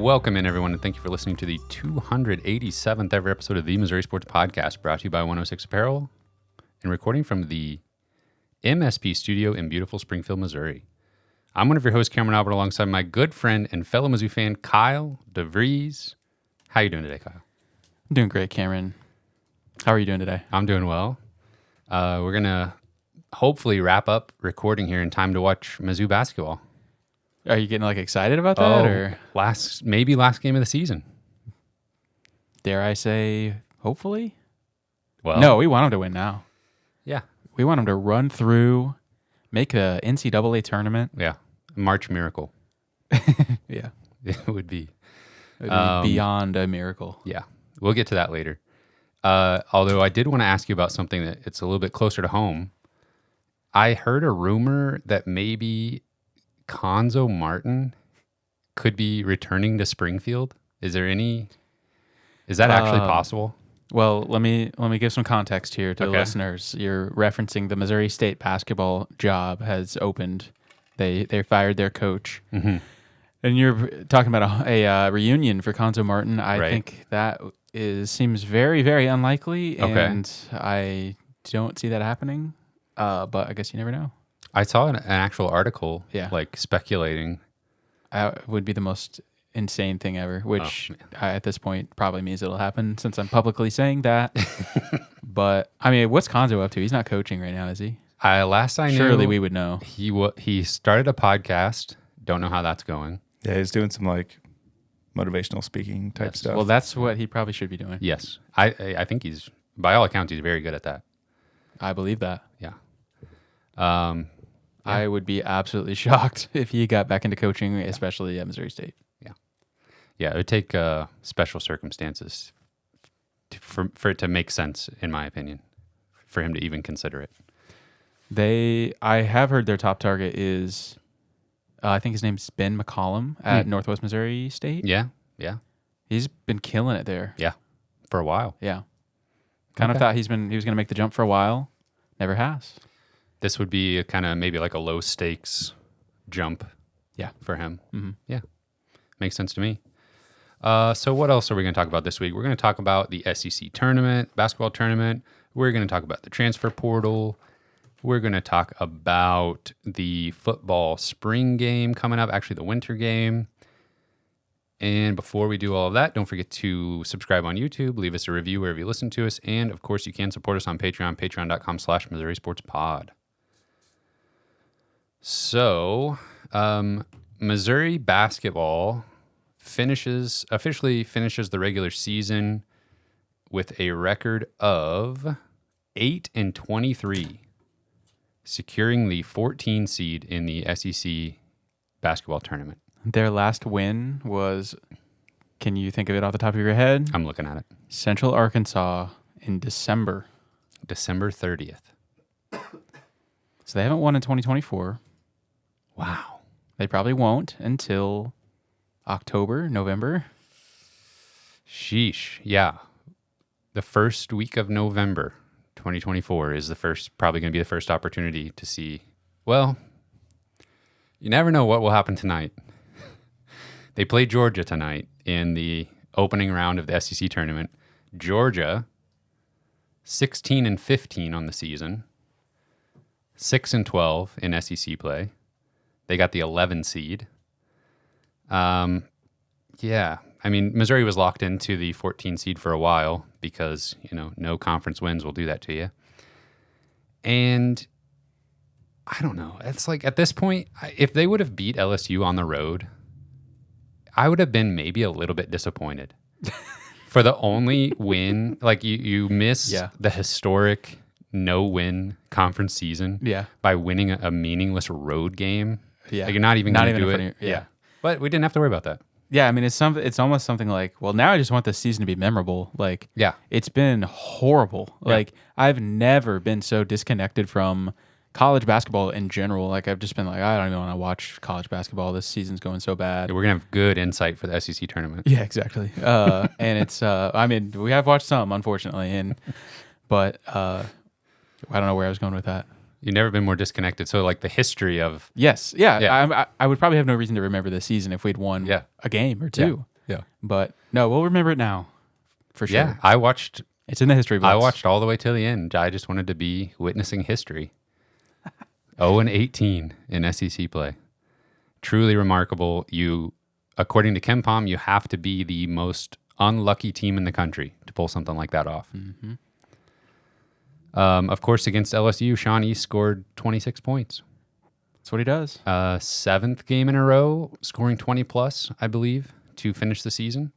Welcome in, everyone, and thank you for listening to the 287th ever episode of the Missouri Sports Podcast, brought to you by 106 Apparel and recording from the MSP studio in beautiful Springfield, Missouri. I'm one of your hosts, Cameron Albert, alongside my good friend and fellow Mizzou fan, Kyle DeVries. How you doing today, Kyle? I'm doing great, Cameron. How are you doing today? I'm doing well. We're going to hopefully wrap up recording here in time to watch Mizzou basketball. Are you getting excited about that, or last game of the season? Dare I say, hopefully? Well, no, we want them to win now. Yeah, we want them to run through, make the NCAA tournament. Yeah, March miracle. Yeah, it would be beyond a miracle. Yeah, we'll get to that later. Although I did want to ask you about something that it's a little bit closer to home. I heard a rumor that maybe Konzo Martin could be returning to Springfield. Is that actually possible? Well, let me give some context here to the listeners. You're referencing the Missouri State basketball job has opened. They fired their coach. Mm-hmm. And you're talking about a reunion for Konzo Martin. I think that seems very, very unlikely, and I don't see that happening. But I guess you never know. I saw an actual article, speculating. Would be the most insane thing ever, which at this point probably means it'll happen since I'm publicly saying that. But, I mean, what's Konzo up to? He's not coaching right now, is he? Last I knew, surely we would know. He started a podcast. Don't know how that's going. Yeah, he's doing some motivational speaking type stuff. Well, that's what he probably should be doing. Yes. I think he's, by all accounts, he's very good at that. I believe that. Yeah. I would be absolutely shocked if he got back into coaching, especially at Missouri State. Yeah. Yeah, it would take special circumstances for it to make sense, in my opinion, for him to even consider it. I have heard their top target is, I think his name's Ben McCollum at Northwest Missouri State. Yeah, yeah. He's been killing it there. Yeah, for a while. Yeah. Kind of thought he was going to make the jump for a while. Never has. This would be a kind of maybe like a low stakes jump. Yeah. For him. Mm-hmm. Yeah. Makes sense to me. So what else are we going to talk about this week? We're going to talk about the SEC tournament, basketball tournament. We're going to talk about the transfer portal. We're going to talk about the football spring game coming up, actually the winter game. And before we do all of that, don't forget to subscribe on YouTube, leave us a review wherever you listen to us, and of course you can support us on Patreon, patreon.com/Missouri Sports Pod. So, Missouri basketball officially finishes the regular season with a record of 8-23, securing the 14 seed in the SEC basketball tournament. Their last win was, can you think of it off the top of your head? I'm looking at it. Central Arkansas in December 30th. So they haven't won in 2024. Wow. They probably won't until October, November. Sheesh. Yeah. The first week of November 2024 is probably going to be the first opportunity to see. Well, you never know what will happen tonight. They play Georgia tonight in the opening round of the SEC tournament. Georgia, 16-15 on the season, 6-12 in SEC play. They got the 11 seed. Yeah, I mean, Missouri was locked into the 14 seed for a while because, no conference wins will do that to you. And I don't know. It's like at this point, if they would have beat LSU on the road, I would have been maybe a little bit disappointed. For the only win, you miss the historic no-win conference season by winning a meaningless road game. Yeah. You're not even going to do it. Yeah. But we didn't have to worry about that. Yeah, I mean, it's almost something like, well, now I just want this season to be memorable. It's been horrible. Yeah. I've never been so disconnected from college basketball in general. I've just been I don't even want to watch college basketball. This season's going so bad. Yeah, we're going to have good insight for the SEC tournament. Yeah, exactly. And it's, I mean, we have watched some, unfortunately, but I don't know where I was going with that. You've never been more disconnected. So, the history of... Yes. Yeah. I would probably have no reason to remember this season if we'd won a game or two. Yeah. But no, we'll remember it now for sure. Yeah, I watched. It's in the history books. I watched all the way till the end. I just wanted to be witnessing history. 0-18 in SEC play. Truly remarkable. According to KenPom, you have to be the most unlucky team in the country to pull something like that off. Mm-hmm. Of course, against LSU, Sean East scored 26 points. That's what he does. 7th game in a row, scoring 20 plus, I believe, to finish the season.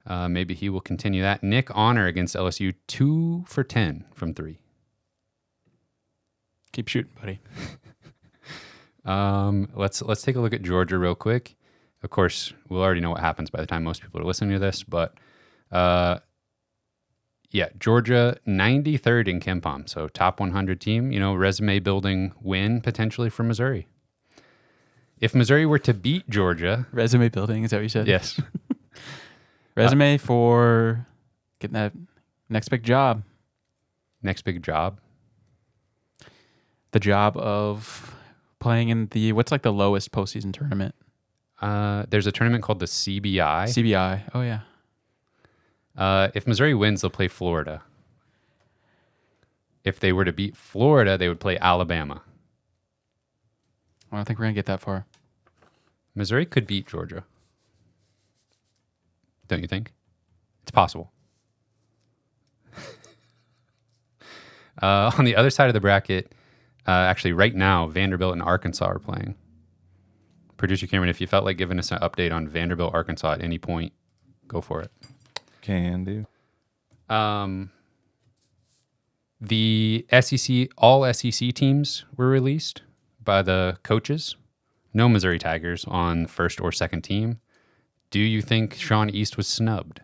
Maybe he will continue that. Nick Honor against LSU, 2 for 10 from 3. Keep shooting, buddy. Let's take a look at Georgia real quick. Of course, we'll already know what happens by the time most people are listening to this, but Georgia 93rd in KenPom, so top 100 team. Resume building win potentially for Missouri. If Missouri were to beat Georgia, resume building, is that what you said? Yes. Resume for getting that next big job. Next big job. The job of playing in what's like the lowest postseason tournament? There's a tournament called the CBI. CBI. Oh, yeah. If Missouri wins, they'll play Florida. If they were to beat Florida, they would play Alabama. I don't think we're going to get that far. Missouri could beat Georgia. Don't you think? It's possible. On the other side of the bracket, actually right now, Vanderbilt and Arkansas are playing. Producer Cameron, if you felt like giving us an update on Vanderbilt, Arkansas at any point, go for it. Can do. The all SEC teams were released by the coaches. No Missouri Tigers on first or second team. Do you think Sean East was snubbed?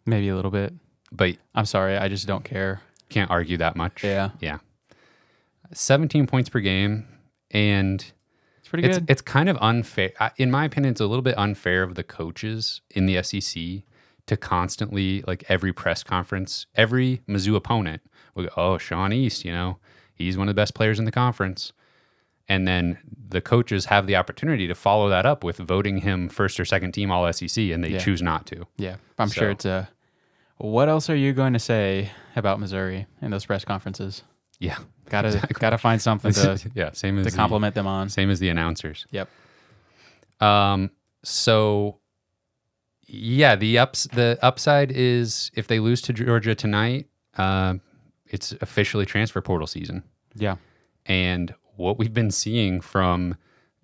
Maybe a little bit. But I'm sorry, I just don't care. Can't argue that much. Yeah. 17 points per game, and it's pretty good. It's kind of unfair. In my opinion, it's a little bit unfair of the coaches in the SEC to constantly, like every press conference, every Mizzou opponent will go, oh, Sean East, he's one of the best players in the conference. And then the coaches have the opportunity to follow that up with voting him first or second team all SEC, and they choose not to. Yeah, I'm sure it's what else are you going to say about Missouri in those press conferences? Yeah, gotta find something to compliment them on. Same as the announcers. Yep. So yeah, the upside is if they lose to Georgia tonight, it's officially transfer portal season. Yeah, and what we've been seeing from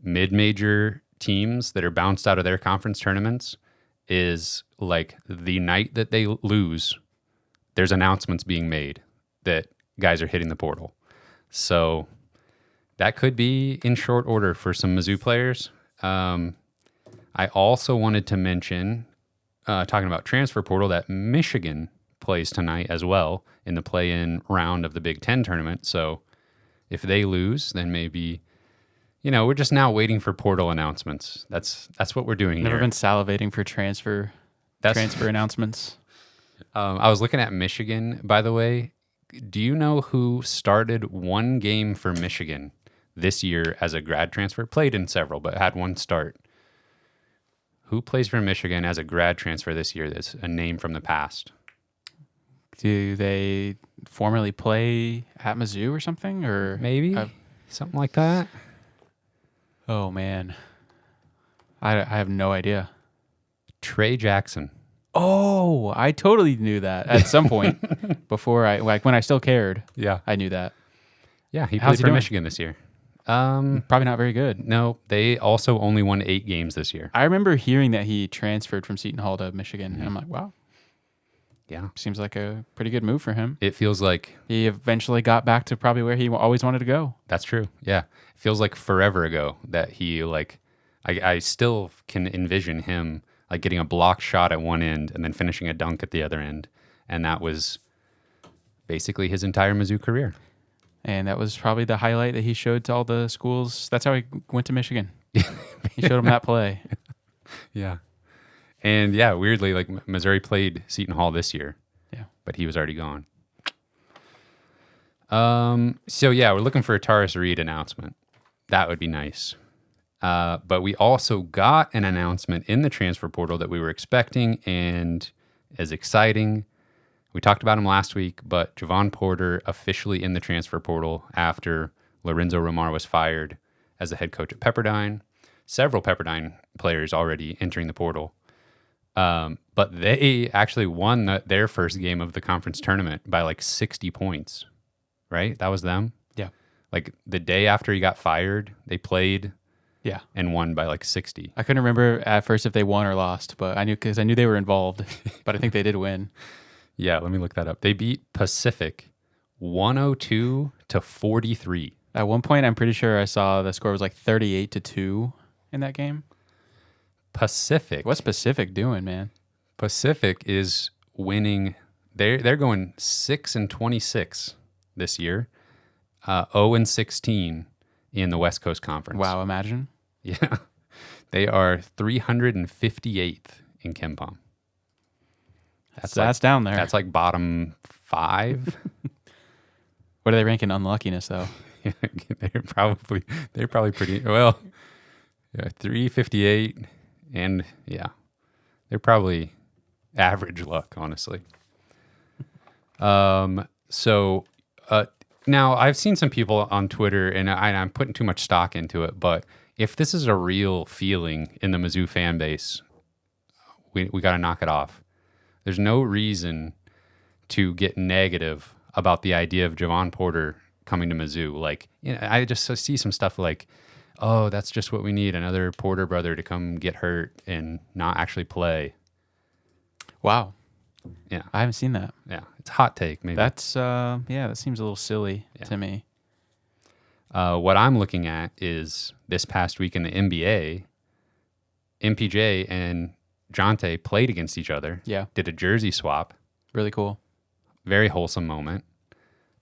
mid-major teams that are bounced out of their conference tournaments is like the night that they lose, there's announcements being made that guys are hitting the portal. So that could be in short order for some Mizzou players. I also wanted to mention, talking about transfer portal, that Michigan plays tonight as well in the play-in round of the Big Ten tournament. So if they lose, then maybe, we're just now waiting for portal announcements. That's what we're doing here. Never been salivating for transfer announcements. I was looking at Michigan, by the way. Do you know who started one game for Michigan this year as a grad transfer? Played in several, but had one start. Who plays for Michigan as a grad transfer this year that's a name from the past? Do they formerly play at Mizzou or something? Or maybe something like that? Oh, man. I have no idea. Trey Jackson. Oh, I totally knew that at some point before when I still cared. Yeah. I knew that. Yeah, he played for Michigan this year. Probably not very good. No, they also only won 8 games this year. I remember hearing that he transferred from Seton Hall to Michigan, and I'm like, wow. Yeah. Seems like a pretty good move for him. It feels like he eventually got back to probably where he always wanted to go. That's true. Yeah. It feels like forever ago that he I still can envision him like getting a block shot at one end and then finishing a dunk at the other end. And that was basically his entire Mizzou career. And that was probably the highlight that he showed to all the schools. That's how he went to Michigan. He showed them that play. Yeah. And yeah, weirdly, like Missouri played Seton Hall this year. Yeah. But he was already gone. So yeah, we're looking for a Taurus Reed announcement. That would be nice. But we also got an announcement in the transfer portal that we were expecting and is exciting. We talked about him last week, but Javon Porter officially in the transfer portal after Lorenzo Romar was fired as the head coach at Pepperdine. Several Pepperdine players already entering the portal. But they actually won their first game of the conference tournament by like 60 points, right? That was them? Yeah. Like the day after he got fired, they played and won by like 60. I couldn't remember at first if they won or lost, but I knew they were involved, but I think they did win. Yeah, let me look that up. They beat Pacific 102-43. At one point, I'm pretty sure I saw the score was like 38-2 in that game. Pacific. What's Pacific doing, man? Pacific is winning. They're going 6-26 this year. 0-16 in the West Coast Conference. Wow, imagine. Yeah. They are 358th in KenPom. That's down there. That's like bottom 5. What are they ranking unluckiness though? they're probably pretty well. Yeah, 358, and yeah, they're probably average luck, honestly. So now I've seen some people on Twitter, and I'm putting too much stock into it, but if this is a real feeling in the Mizzou fan base, we got to knock it off. There's no reason to get negative about the idea of Javon Porter coming to Mizzou. Like, I just see some stuff like, oh, that's just what we need, another Porter brother to come get hurt and not actually play. Wow. Yeah. I haven't seen that. Yeah. It's a hot take, maybe. That's, that seems a little silly to me. What I'm looking at is this past week in the NBA, MPJ and Jonte played against each other. Yeah. Did a jersey swap. Really cool. Very wholesome moment.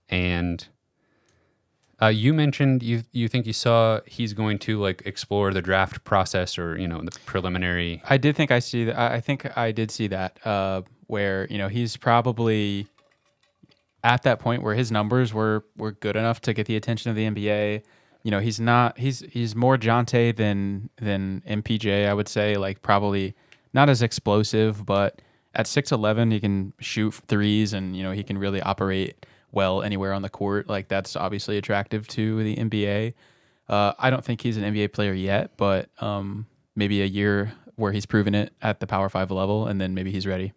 And you mentioned you think you saw he's going to like explore the draft process or, the preliminary. I did think I see that. I think I did see that where, he's probably at that point where his numbers were good enough to get the attention of the NBA. He's more Jonte than MPJ, I would say, like probably not as explosive, but at 6'11", he can shoot threes and, he can really operate well anywhere on the court. Like that's obviously attractive to the NBA. I don't think he's an NBA player yet, but maybe a year where he's proven it at the Power 5 level, and then maybe he's ready.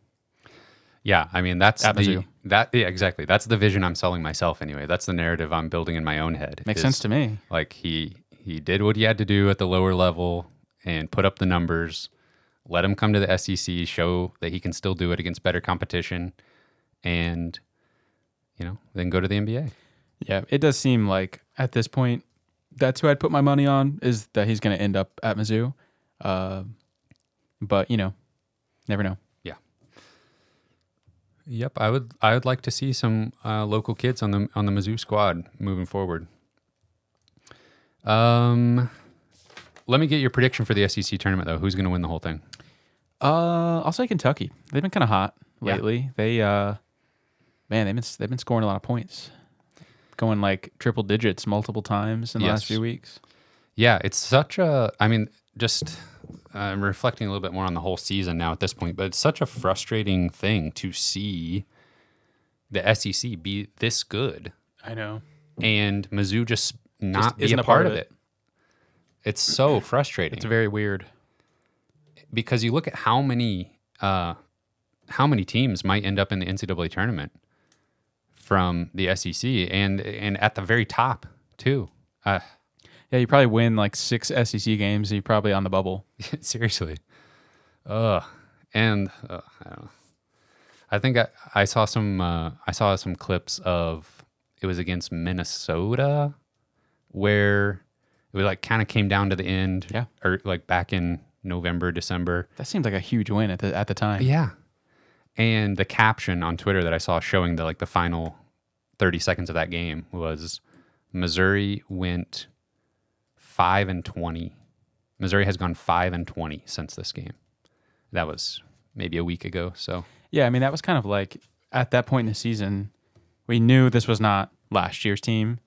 Yeah, I mean that's Mizzou. Exactly. That's the vision I'm selling myself anyway. That's the narrative I'm building in my own head. Makes sense to me. Like he did what he had to do at the lower level and put up the numbers. Let him come to the SEC, show that he can still do it against better competition, and then go to the NBA. Yeah, it does seem like at this point, that's who I'd put my money on, is that he's going to end up at Mizzou. But never know. Yeah. Yep, I would like to see some local kids on the Mizzou squad moving forward. Let me get your prediction for the SEC tournament though. Who's going to win the whole thing? I'll say Kentucky. They've been kind of hot lately. Yeah. They've been scoring a lot of points, going like triple digits multiple times in the last few weeks. Yeah, it's such a. I mean, just I'm reflecting a little bit more on the whole season now at this point, but it's such a frustrating thing to see the SEC be this good. I know, and Mizzou just not be a part of it. It's so frustrating. It's very weird because you look at how many teams might end up in the NCAA tournament from the SEC and at the very top too. Yeah, you probably win like 6 SEC games. And you're probably on the bubble. Seriously. I don't know. I think I saw some clips of it was against Minnesota where it was like kind of came down to the end. Yeah. Or like back in November, December. That seems like a huge win at the time. Yeah. And the caption on Twitter that I saw showing the final 30 seconds of that game was Missouri went 5-20. Missouri has gone 5-20 since this game. That was maybe a week ago. So yeah, I mean that was kind of like at that point in the season, we knew this was not last year's team,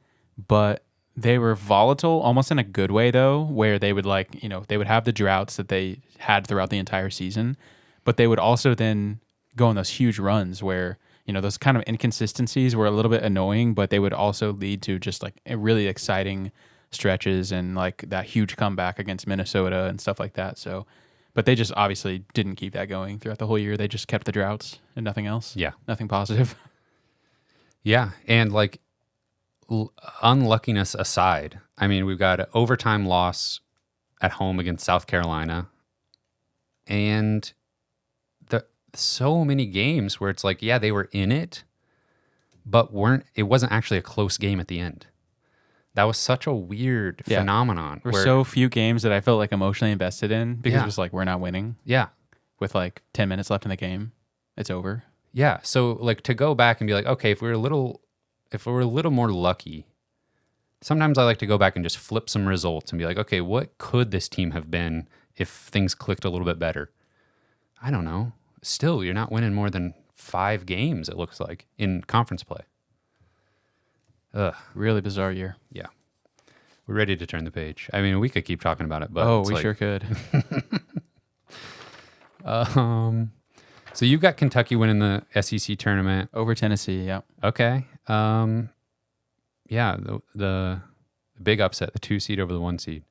but they were volatile, almost in a good way though, where they would they would have the droughts that they had throughout the entire season, but they would also then go on those huge runs where, those kind of inconsistencies were a little bit annoying, but they would also lead to just like a really exciting stretches and like that huge comeback against Minnesota and stuff like that. So, but they just obviously didn't keep that going throughout the whole year. They just kept the droughts and nothing else. Yeah. Nothing positive. Yeah. And like unluckiness aside, I mean, we've got an overtime loss at home against South Carolina and so many games where it's like, yeah, they were in it, but it wasn't actually a close game at the end. That was such a weird phenomenon. There were so few games that I felt like emotionally invested in because it was like, we're not winning. Yeah. With like 10 minutes left in the game, it's over. Yeah. So like to go back and be like, okay, if we're a little more lucky, sometimes I like to go back and just flip some results and be like, okay, what could this team have been if things clicked a little bit better? I don't know. Still, you're not winning more than 5 games, it looks like, in conference play. Ugh. Really bizarre year. Yeah. We're ready to turn the page. I mean, we could keep talking about it, but we sure could. So you've got Kentucky winning the SEC tournament. Over Tennessee, yeah. Okay. Yeah, the big upset, the 2 seed over the 1 seed.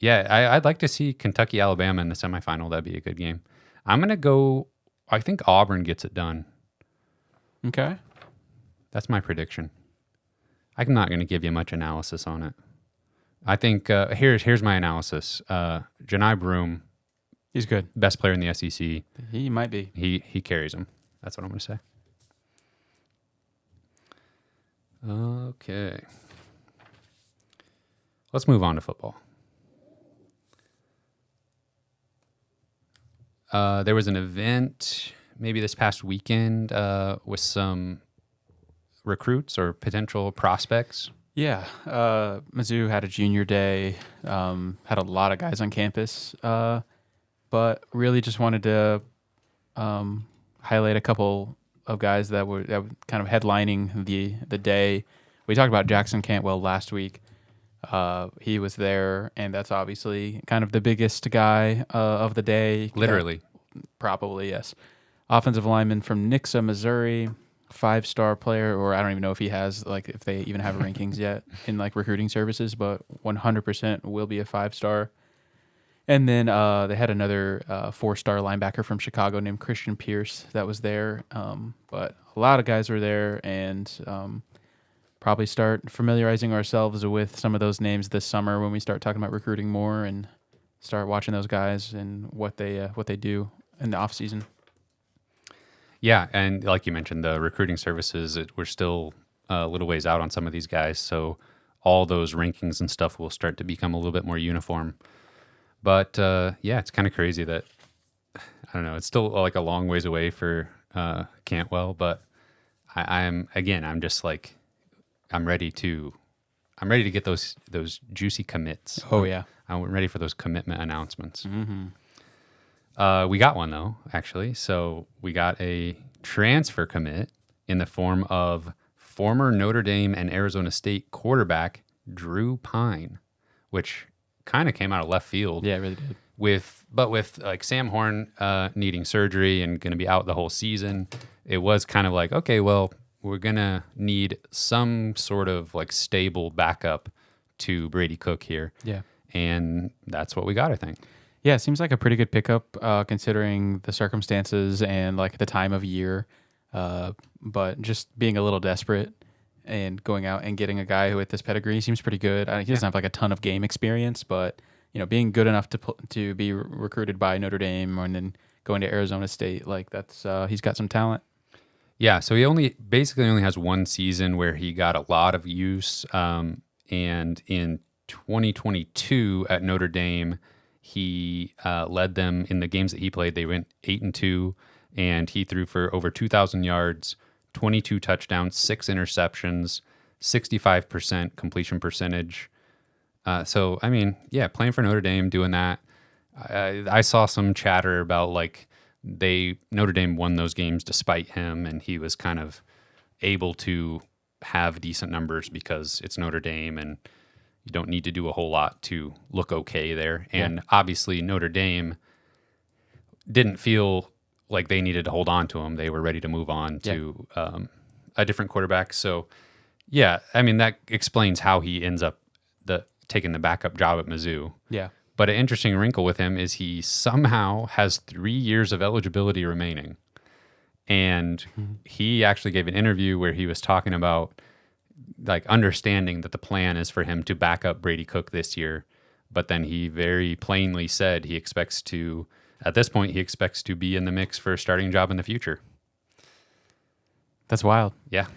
Yeah, I'd like to see Kentucky, Alabama in the semifinal. That'd be a good game. I'm going to go, I think Auburn gets it done. Okay. That's my prediction. I'm not going to give you much analysis on it. I think, here's my analysis. Janai Broome. He's good. Best player in the SEC. He might be. He carries them. That's what I'm going to say. Okay. Let's move on to football. There was an event maybe this past weekend with some recruits or potential prospects. Yeah. Mizzou had a junior day, had a lot of guys on campus, but really just wanted to highlight a couple of guys that were kind of headlining the day. We talked about Jackson Cantwell last week. He was there, and that's obviously kind of the biggest guy of the day. Literally. Probably, yes. Offensive lineman from Nixa, Missouri, 5-star player, or I don't even know if he has, like, if they even have rankings yet in, like, recruiting services, but 100% will be a 5-star. And then they had another 4-star linebacker from Chicago named Christian Pierce that was there. But a lot of guys were there, and probably start familiarizing ourselves with some of those names this summer when we start talking about recruiting more and start watching those guys and what they do in the off season. Yeah, and like you mentioned, the recruiting services, we're still a little ways out on some of these guys, so all those rankings and stuff will start to become a little bit more uniform. But yeah, it's kind of crazy that, I don't know, it's still like a long ways away for Cantwell, but I'm just like, I'm ready to get those juicy commits. Oh yeah, I'm ready for those commitment announcements. Mm-hmm. We got one though, actually. So we got a transfer commit in the form of former Notre Dame and Arizona State quarterback Drew Pine, which kind of came out of left field. Yeah, it really did. With like Sam Horn needing surgery and going to be out the whole season, it was kind of like, okay, well, we're going to need some sort of like stable backup to Brady Cook here. Yeah. And that's what we got, I think. Yeah, it seems like a pretty good pickup considering the circumstances and like the time of year. But just being a little desperate and going out and getting a guy with this pedigree seems pretty good. He doesn't have like a ton of game experience, but being good enough to be recruited by Notre Dame and then going to Arizona State, like that's he's got some talent. Yeah, so he basically only has one season where he got a lot of use, and in 2022 at Notre Dame, he led them in the games that he played. They went 8-2, and he threw for over 2,000 yards, 22 touchdowns, 6 interceptions, 65% completion percentage. So, I mean, yeah, playing for Notre Dame, doing that. I saw some chatter about like Notre Dame won those games despite him, and he was kind of able to have decent numbers because it's Notre Dame and you don't need to do a whole lot to look okay there. And obviously Notre Dame didn't feel like they needed to hold on to him. They were ready to move on to a different quarterback. So, yeah, I mean, that explains how he ends up taking the backup job at Mizzou. Yeah. But an interesting wrinkle with him is he somehow has 3 years of eligibility remaining. And he actually gave an interview where he was talking about like understanding that the plan is for him to back up Brady Cook this year. But then he very plainly said he expects to, at this point, he expects to be in the mix for a starting job in the future. That's wild. Yeah.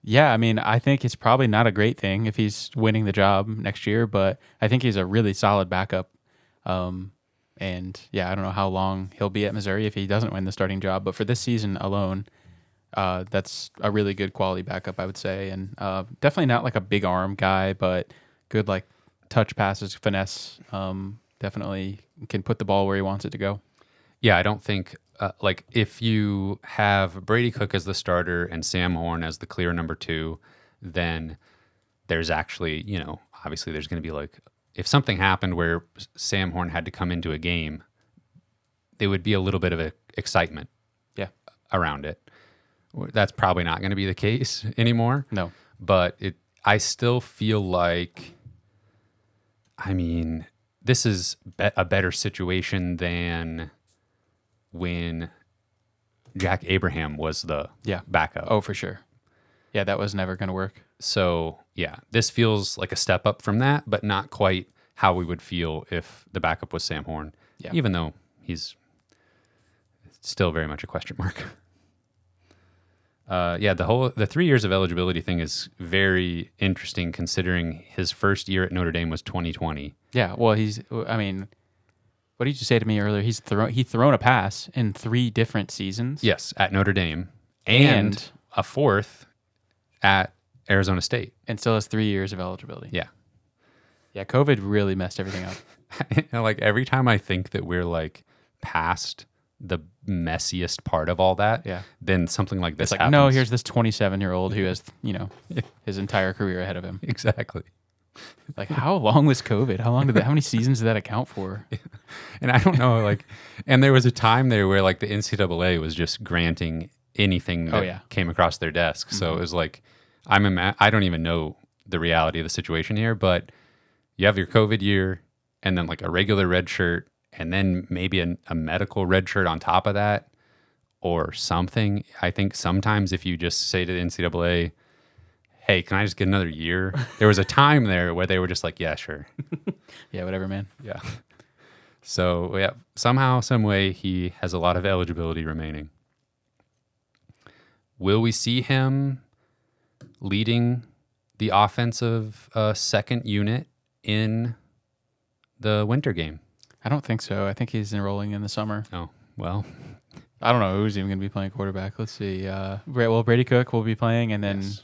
Yeah, I mean, I think it's probably not a great thing if he's winning the job next year, but I think he's a really solid backup. And yeah, I don't know how long he'll be at Missouri if he doesn't win the starting job, but for this season alone, that's a really good quality backup, I would say. And definitely not like a big arm guy, but good like touch passes, finesse. Definitely can put the ball where he wants it to go. Yeah, I don't think like if you have Brady Cook as the starter and Sam Horn as the clear number 2, then there's actually, obviously there's going to be like, if something happened where Sam Horn had to come into a game, there would be a little bit of excitement around it. That's probably not going to be the case anymore. No. But I still feel like, I mean, this is a better situation than when Jack Abraham was the backup. Oh, for sure. Yeah, that was never going to work. So, yeah, this feels like a step up from that, but not quite how we would feel if the backup was Sam Horn, even though he's still very much a question mark. The 3 years of eligibility thing is very interesting considering his first year at Notre Dame was 2020. Yeah, well, what did you say to me earlier? He's thrown a pass in 3 different seasons. Yes, at Notre Dame and a 4th at Arizona State. And still has 3 years of eligibility. Yeah. Yeah, COVID really messed everything up. Like every time I think that we're like past the messiest part of all that, then something like this happens. No, here's this 27-year-old who has, his entire career ahead of him. Exactly. Like, how long was COVID? How many seasons did that account for? And I don't know, like, and there was a time there where like the NCAA was just granting anything that came across their desk. Mm-hmm. So it was like, I don't even know the reality of the situation here, but you have your COVID year and then like a regular red shirt and then maybe a medical red shirt on top of that or something. I think sometimes if you just say to the NCAA, hey, can I just get another year? There was a time there where they were just like, yeah, sure. Yeah, whatever, man. Yeah. So, yeah, somehow, some way, he has a lot of eligibility remaining. Will we see him leading the offensive second unit in the winter game? I don't think so. I think he's enrolling in the summer. Oh, well. I don't know who's even going to be playing quarterback. Let's see. Brady Cook will be playing, and then... Yes.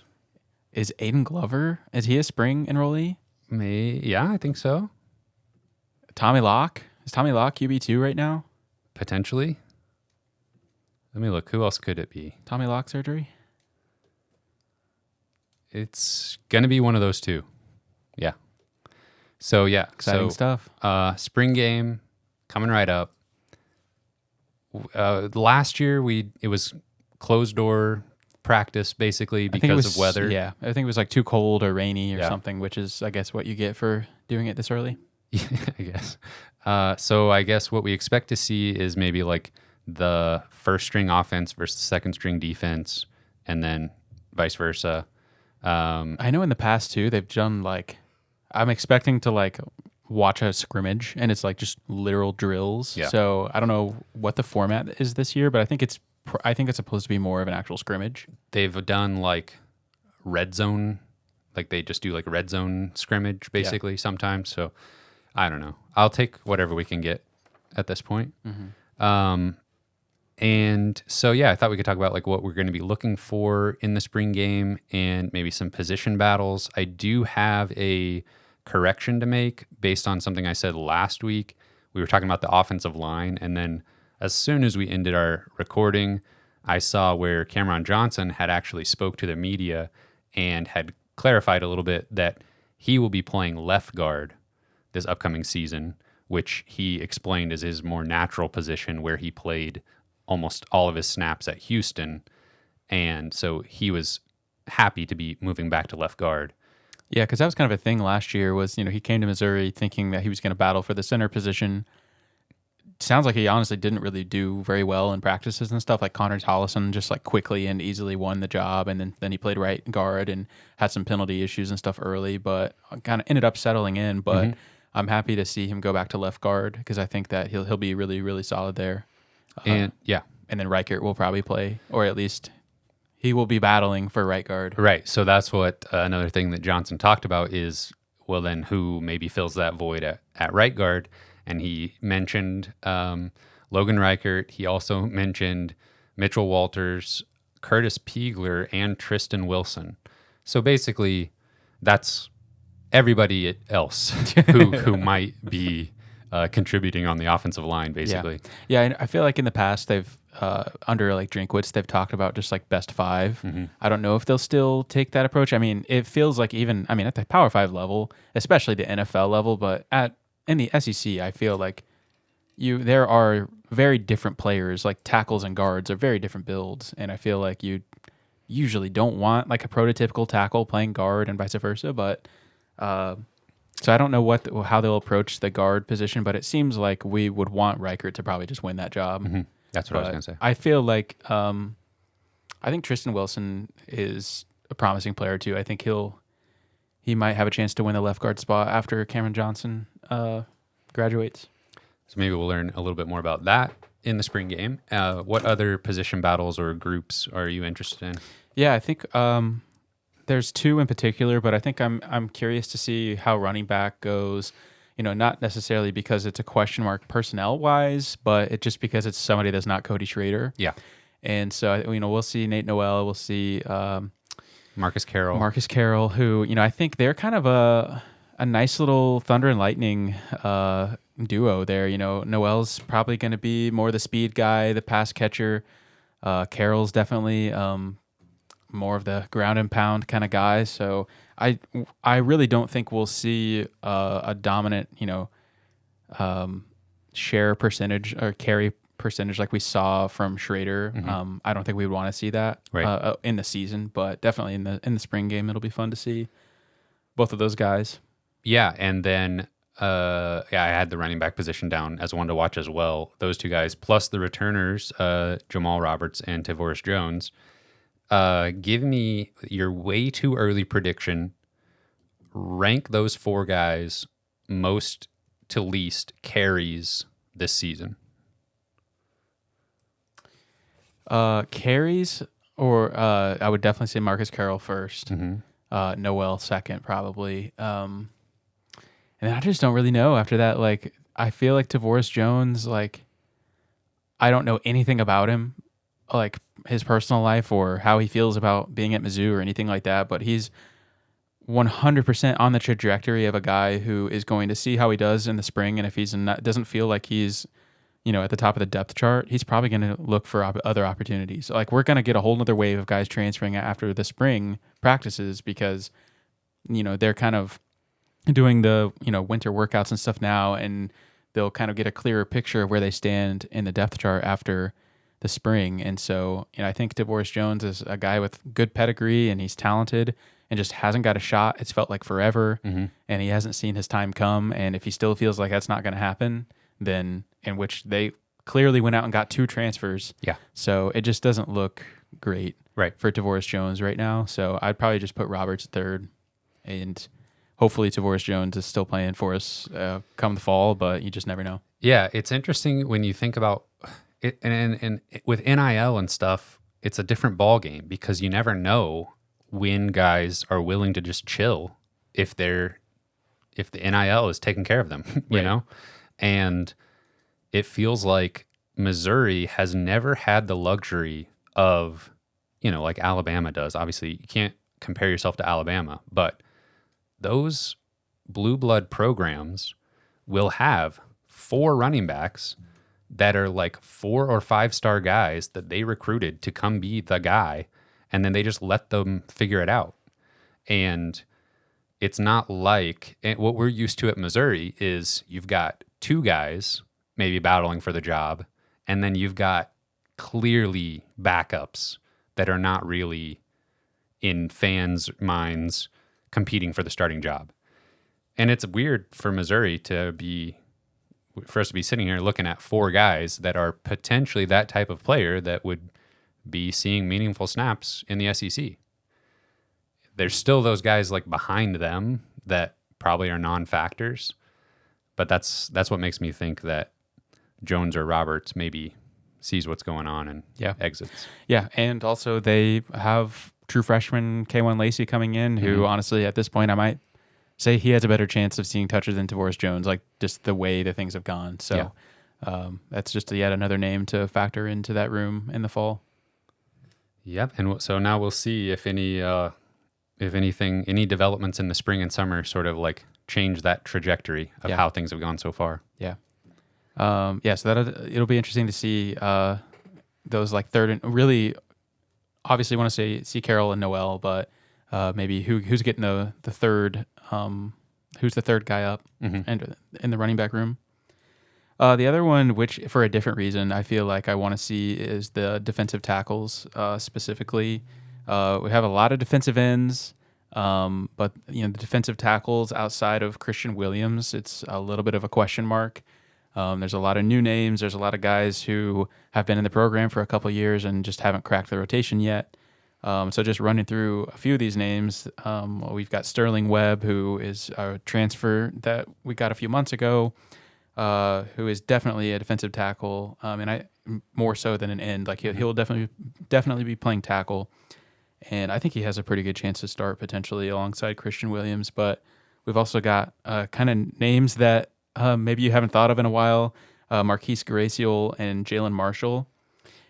Is Aiden Glover, is he a spring enrollee? Yeah, I think so. Tommy Locke? Is Tommy Locke QB2 right now? Potentially. Let me look. Who else could it be? Tommy Locke surgery? It's going to be one of those two. Yeah. So, yeah. Exciting stuff. Spring game coming right up. Last year, it was closed door practice basically because of weather. Yeah, I think it was like too cold or rainy or something, which is, I guess, what you get for doing it this early. Yeah, I guess. So I guess what we expect to see is maybe like the first string offense versus second string defense, and then vice versa. I know in the past too, they've done like, I'm expecting to like watch a scrimmage, and it's like just literal drills. Yeah. So I don't know what the format is this year, but I think it's supposed to be more of an actual scrimmage. They've done like red zone, like they just do like a red zone scrimmage basically sometimes. So I don't know. I'll take whatever we can get at this point. Mm-hmm. And so, yeah, I thought we could talk about like what we're going to be looking for in the spring game and maybe some position battles. I do have a correction to make based on something I said last week. We were talking about the offensive line, and then as soon as we ended our recording, I saw where Cameron Johnson had actually spoke to the media and had clarified a little bit that he will be playing left guard this upcoming season, which he explained is his more natural position where he played almost all of his snaps at Houston. And so he was happy to be moving back to left guard. Yeah, because that was kind of a thing last year was, he came to Missouri thinking that he was going to battle for the center position. Sounds like he honestly didn't really do very well in practices and stuff. Like Connor Tollison just like quickly and easily won the job, and then he played right guard and had some penalty issues and stuff early, but kind of ended up settling in. But I'm happy to see him go back to left guard because I think that he'll be really, really solid there. And then Reichert will probably play, or at least he will be battling for right guard. Right. So that's what another thing that Johnson talked about is, well, then who maybe fills that void at right guard? And he mentioned Logan Reichert. He also mentioned Mitchell Walters, Curtis Piegler, and Tristan Wilson. So basically, that's everybody else who might be contributing on the offensive line, basically. Yeah, and I feel like in the past they've under like Drinkwitz, they've talked about just like best five. I don't know if they'll still take that approach. I mean, it feels like at the Power 5 level, especially the NFL level, but in the SEC, I feel like there are very different players, like tackles and guards are very different builds, and I feel like you usually don't want like a prototypical tackle playing guard and vice versa, but so I don't know how they'll approach the guard position, but it seems like we would want Reichert to probably just win that job. That's what I was going to say. I feel like I think Tristan Wilson is a promising player too. I think he might have a chance to win the left guard spot after Cameron Johnson graduates. So maybe we'll learn a little bit more about that in the spring game. What other position battles or groups are you interested in? Yeah, I think there's two in particular, but I think I'm curious to see how running back goes. Not necessarily because it's a question mark personnel wise, but it just because it's somebody that's not Cody Schrader. Yeah. And so, we'll see Nate Noel. We'll see Marcus Carroll, who, I think they're kind of a nice little thunder and lightning duo there. Noel's probably going to be more the speed guy, the pass catcher. Carroll's definitely more of the ground and pound kind of guy. So I really don't think we'll see a dominant, share percentage or carry percentage like we saw from Schrader. I don't think we would want to see that in the season, but definitely in the spring game, it'll be fun to see both of those guys. Yeah, and then I had the running back position down as one to watch as well. Those two guys, plus the returners, Jamal Roberts and Tavoris Jones. Give me your way too early prediction. Rank those four guys most to least carries this season. Carries, or I would definitely say Marcus Carroll first. Noel second, probably. And I just don't really know after that. Like, I feel like Tavoris Jones, like, I don't know anything about him, like his personal life or how he feels about being at Mizzou or anything like that, but he's 100% on the trajectory of a guy who is going to see how he does in the spring, and if he's doesn't feel like he's at the top of the depth chart, he's probably going to look for other opportunities. Like, we're going to get a whole nother wave of guys transferring after the spring practices because they're kind of doing the winter workouts and stuff now, and they'll kind of get a clearer picture of where they stand in the depth chart after the spring. And so, I think Tavoris Jones is a guy with good pedigree, and he's talented and just hasn't got a shot. It's felt like forever, and he hasn't seen his time come. And if he still feels like that's not going to happen, then in which they clearly went out and got 2 transfers. Yeah. So it just doesn't look great for Tavoris Jones right now. So I'd probably just put Roberts third, and hopefully Tavoris Jones is still playing for us come the fall, but you just never know. Yeah, it's interesting when you think about it, and with NIL and stuff, it's a different ball game because you never know when guys are willing to just chill if the NIL is taking care of them, you know? And it feels like Missouri has never had the luxury of, like Alabama does. Obviously, you can't compare yourself to Alabama, but those blue blood programs will have 4 running backs that are like 4 or 5-star guys that they recruited to come be the guy, and then they just let them figure it out. And it's not like what we're used to at Missouri is you've got 2 guys maybe battling for the job, and then you've got clearly backups that are not really in fans' minds competing for the starting job. And it's weird for Missouri for us to be sitting here looking at 4 guys that are potentially that type of player that would be seeing meaningful snaps in the SEC. There's still those guys like behind them that probably are non-factors, but that's what makes me think that Jones or Roberts maybe sees what's going on and exits. Yeah, and also they have true freshman K1 Lacey coming in, who honestly at this point I might say he has a better chance of seeing touches than Tavoris Jones, like just the way that things have gone. So that's just yet another name to factor into that room in the fall. Yep, and so now we'll see if any developments in the spring and summer sort of like change that trajectory of how things have gone so far. Yeah. So it'll be interesting to see those like third and really obviously want to see Carroll and Noel, but maybe who's getting the third who's the third guy up and in the running back room. The other one, which for a different reason, I feel like I want to see is the defensive tackles specifically. We have a lot of defensive ends, but the defensive tackles outside of Christian Williams, it's a little bit of a question mark. There's a lot of new names. There's a lot of guys who have been in the program for a couple of years and just haven't cracked the rotation yet. So just running through a few of these names, we've got Sterling Webb, who is a transfer that we got a few months ago, who is definitely a defensive tackle, and I more so than an end. Like he'll definitely be playing tackle, and I think he has a pretty good chance to start potentially alongside Christian Williams. But we've also got kind of names that maybe you haven't thought of in a while, Marquise Graciel and Jalen Marshall.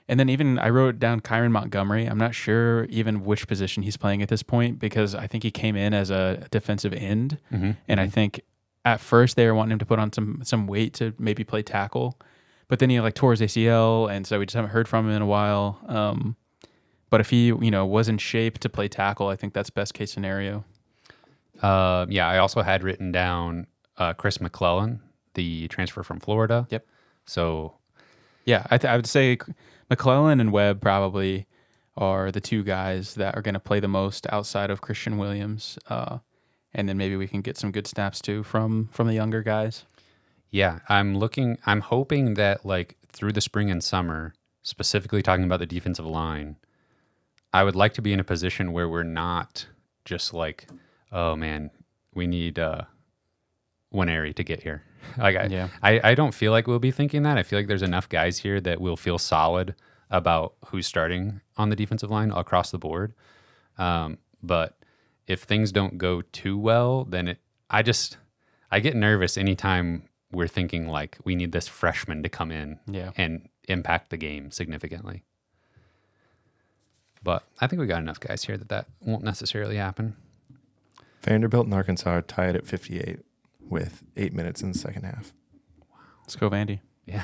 And then even I wrote down Kyron Montgomery. I'm not sure even which position he's playing at this point because I think he came in as a defensive end. And I think at first they were wanting him to put on some weight to maybe play tackle. But then he tore his ACL, and so we just haven't heard from him in a while. But if he was in shape to play tackle, I think that's best case scenario. I also had written down Chris McClellan, the transfer from Florida. Yep. So, I would say McClellan and Webb probably are the 2 guys that are going to play the most outside of Christian Williams. And then maybe we can get some good snaps too from the younger guys. Yeah, I'm hoping that through the spring and summer, specifically talking about the defensive line, I would like to be in a position where we're not just oh man, we need Winery to get here. I don't feel like we'll be thinking that. I feel like there's enough guys here that will feel solid about who's starting on the defensive line across the board. But if things don't go too well, then I get nervous anytime we're thinking we need this freshman to come in and impact the game significantly. But I think we got enough guys here that won't necessarily happen. Vanderbilt and Arkansas are tied at 58 with 8 minutes in the second half. Wow. Let's go Vandy. Yeah.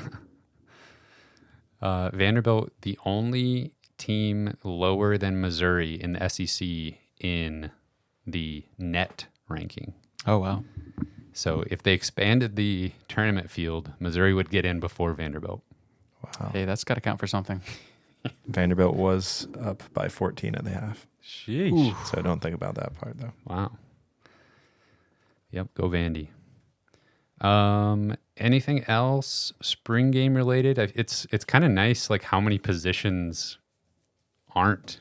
Vanderbilt, the only team lower than Missouri in the SEC in the net ranking. Oh, wow. So if they expanded the tournament field, Missouri would get in before Vanderbilt. Wow. Hey, that's got to count for something. Vanderbilt was up by 14 at the half. Sheesh. Ooh. So don't think about that part, though. Wow. Yep, go Vandy. Anything else spring game related? It's kind of nice, how many positions aren't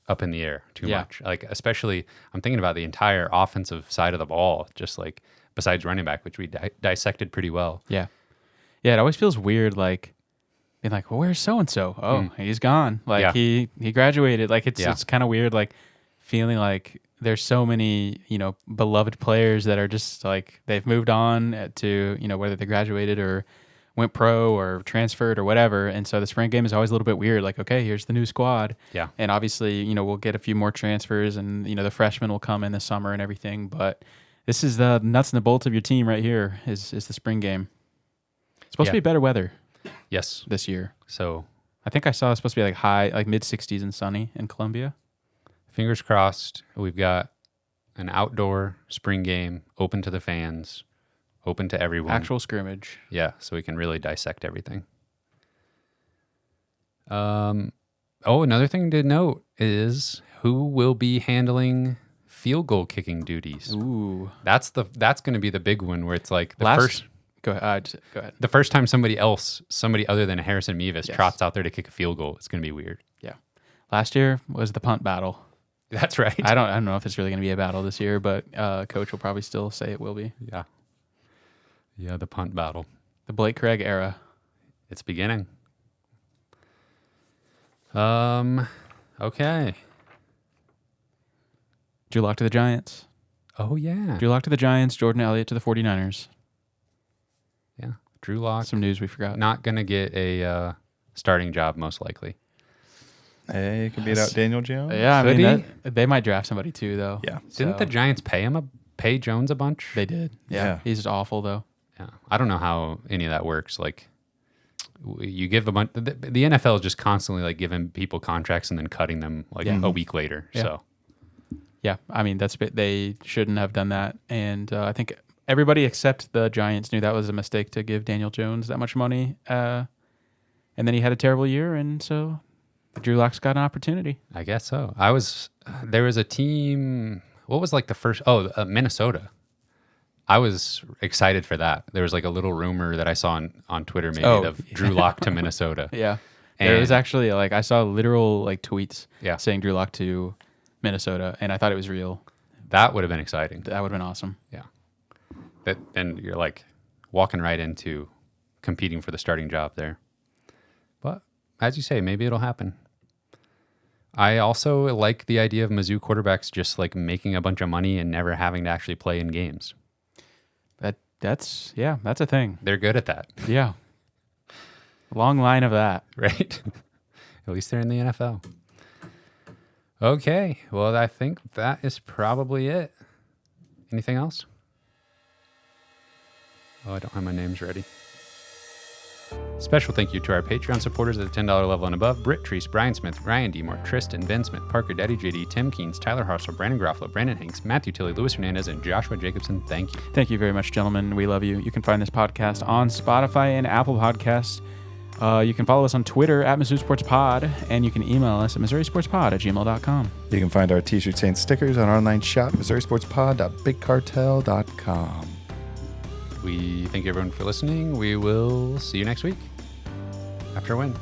up in the air too much. Especially, I'm thinking about the entire offensive side of the ball, just besides running back, which we dissected pretty well. Yeah. Yeah, it always feels weird, being well, where's so-and-so? Oh, he's gone. He graduated. It's kind of weird, feeling there's so many, beloved players that are just they've moved on to, whether they graduated or went pro or transferred or whatever. And so the spring game is always a little bit weird. Okay, here's the new squad. Yeah. And obviously, we'll get a few more transfers and, the freshmen will come in this summer and everything. But this is the nuts and the bolts of your team right here is the spring game. It's supposed to be better weather. Yes. this year. So I think I saw it's supposed to be like mid 60s and sunny in Columbia. fingers crossed. We've got an outdoor spring game, open to the fans, open to everyone. Actual scrimmage. Yeah, so we can really dissect everything. Another thing to note is who will be handling field goal kicking duties. Ooh. That's going to be the big one where it's like Go ahead. Go ahead. the first time somebody other than Harrison Mevis trots out there to kick a field goal, it's going to be weird. Yeah. Last year was the punt battle. That's right. I don't know if it's really going to be a battle this year, but coach will probably still say it will be. Yeah. Yeah, the punt battle. The Blake Craig era. It's beginning. Okay. Drew Lock to the Giants. Oh, yeah. Drew Lock to the Giants. Jordan Elliott to the 49ers. Yeah. Drew Lock. Some news we forgot. Not going to get a starting job, most likely. Hey, you can beat out Daniel Jones. Yeah, I Could mean, they might draft somebody too, though. Yeah. Didn't the Giants pay Jones a bunch? They did. Yeah. He's just awful, though. Yeah. I don't know how any of that works. Like, you give a bunch. The NFL is just constantly like giving people contracts and then cutting them like a week later. Yeah. So, yeah, I mean they shouldn't have done that, and I think everybody except the Giants knew that was a mistake to give Daniel Jones that much money. And then he had a terrible year, and so Drew Lock's got an opportunity. I guess so. There was a team. What was like the first? Minnesota. I was excited for that. There was like a little rumor that I saw on Twitter maybe of Drew Lock to Minnesota. Yeah. There was actually I saw literal tweets saying Drew Lock to Minnesota, and I thought it was real. That would have been exciting. That would have been awesome. Yeah. Then you're like walking right into competing for the starting job there. But as you say, maybe it'll happen. I also like the idea of Mizzou quarterbacks just like making a bunch of money and never having to actually play in games. That's a thing. They're good at that. Yeah. Long line of that. Right? At least they're in the NFL. Okay. Well, I think that is probably it. Anything else? Oh, I don't have my names ready. Special thank you to our Patreon supporters at the $10 level and above: Britt Treese, Brian Smith, Ryan Demore, Tristan, Ben Smith, Parker, Daddy JD, Tim Keens, Tyler Harsel, Brandon Groffalo, Brandon Hanks, Matthew Tilley, Luis Hernandez, and Joshua Jacobson. Thank you. Thank you very much, gentlemen. We love you. You can find this podcast on Spotify and Apple Podcasts. You can follow us on Twitter at Mizzou Sports Pod, and you can email us at MissouriSportsPod@gmail.com. You can find our t-shirts and stickers on our online shop, MissouriSportsPod.BigCartel.com. We thank everyone for listening. We will see you next week after a win.